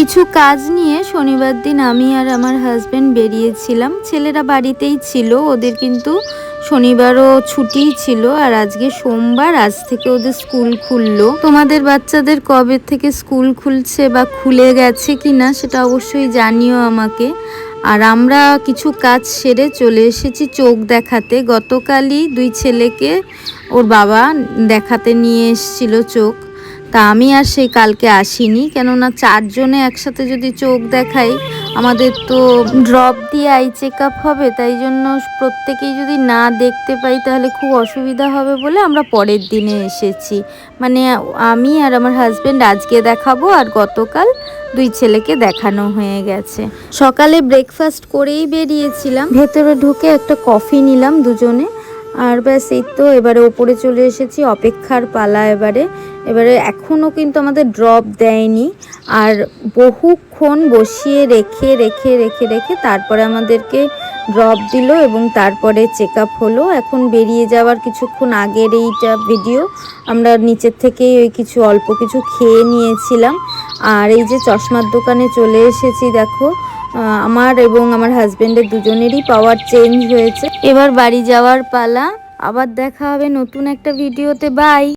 কিছু কাজ নিয়ে শনিবার দিন আমি আর আমার হাজবেন্ড বেরিয়েছিলাম। ছেলেরা বাড়িতেই ছিল, ওদের কিন্তু শনিবারও ছুটিই ছিল। আর আজকে সোমবার, আজ থেকে ওদের স্কুল খুললো। তোমাদের বাচ্চাদের কবে থেকে স্কুল খুলছে বা খুলে গেছে কিনা সেটা অবশ্যই জানিও আমাকে। আর আমরা কিছু কাজ সেরে চলে এসেছি চোখ দেখাতে। গতকালই দুই ছেলেকে ওর বাবা দেখাতে নিয়ে এসেছিল চোখ। তা আমি আর সেই কালকে আসিনি, কেননা চারজনে একসাথে যদি চোখ দেখাই আমাদের তো ড্রপ দিয়ে আই চেক আপ হবে, তাই জন্য প্রত্যেকেই যদি না দেখতে পাই তাহলে খুব অসুবিধা হবে বলে আমরা পরের দিনে এসেছি। মানে আমি আর আমার হাজব্যান্ড আজকে দেখাবো, আর গতকাল দুই ছেলেকে দেখানো হয়ে গেছে। সকালে ব্রেকফাস্ট করেই বেরিয়েছিলাম, ভেতরে ঢুকে একটা কফি নিলাম দুজনে। আর ব্যাস এই তো এবারে ওপরে চলে এসেছি, অপেক্ষার পালা। এবারে এখনও কিন্তু আমাদের ড্রপ দেয়নি, আর বহুক্ষণ বসিয়ে রেখে রেখে রেখে রেখে তারপরে আমাদেরকে ড্রপ দিল এবং তারপরে চেক আপ হলো। এখন বেরিয়ে যাওয়ার কিছুক্ষণ আগের এইটা ভিডিও। আমরা নিচের থেকেই ওই কিছু অল্প কিছু খেয়ে নিয়েছিলাম। আর এই যে চশমার দোকানে চলে এসেছি, দেখো আমার এবং আমার হাজবেন্ডের দুজনেরই পাওয়ার চেঞ্জ হয়েছে। এবার বাড়ি যাওয়ার পালা। আবার দেখা হবে নতুন একটা ভিডিওতে। বাই।